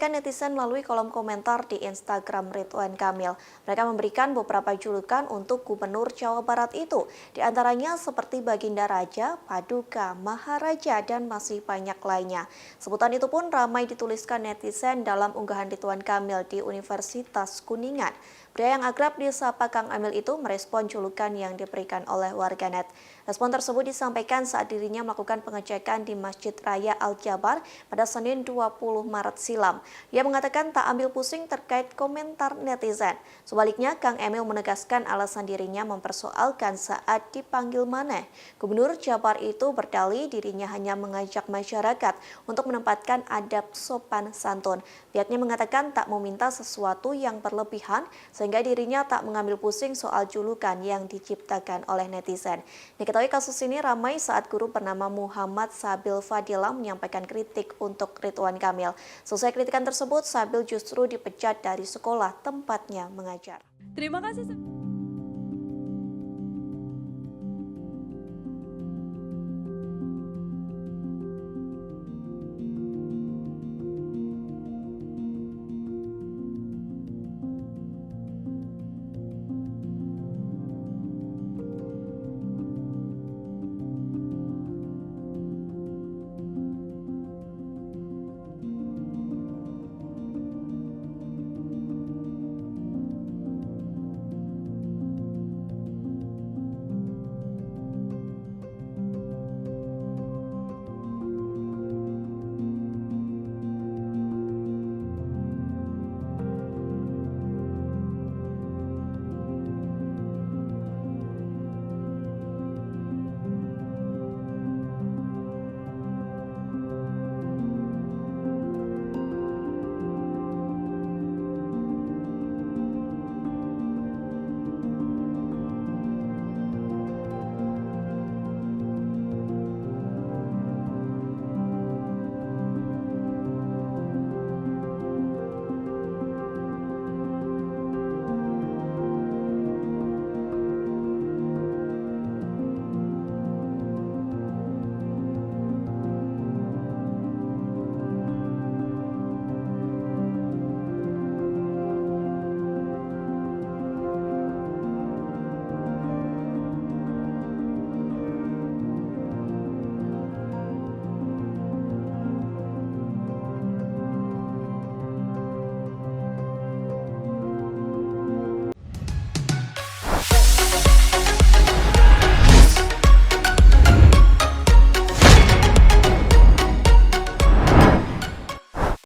diramaikan netizen melalui kolom komentar di Instagram Ridwan Kamil. Mereka memberikan beberapa julukan untuk Gubernur Jawa Barat itu, di antaranya seperti Baginda Raja, Paduka, Maharaja, dan masih banyak lainnya. Sebutan itu pun ramai dituliskan netizen dalam unggahan Ridwan Kamil di Universitas Kuningan. Pria yang akrab disapa Kang Emil itu merespon julukan yang diberikan oleh warganet. Respon tersebut disampaikan saat dirinya melakukan pengecekan di Masjid Raya Al-Jabar pada Senin 20 Maret silam. Ia mengatakan tak ambil pusing terkait komentar netizen. Sebaliknya, Kang Emil menegaskan alasan dirinya mempersoalkan saat dipanggil maneh. Gubernur Jabar itu berdalih dirinya hanya mengajak masyarakat untuk menempatkan adab sopan santun. Pihaknya mengatakan tak meminta sesuatu yang berlebihan sehingga dirinya tak mengambil pusing soal julukan yang diciptakan oleh netizen. Diketahui kasus ini ramai saat guru bernama Muhammad Sabil Fadila menyampaikan kritik untuk Ridwan Kamil. Selesai kritikan tersebut, Sabil justru dipecat dari sekolah tempatnya mengajar. Terima kasih.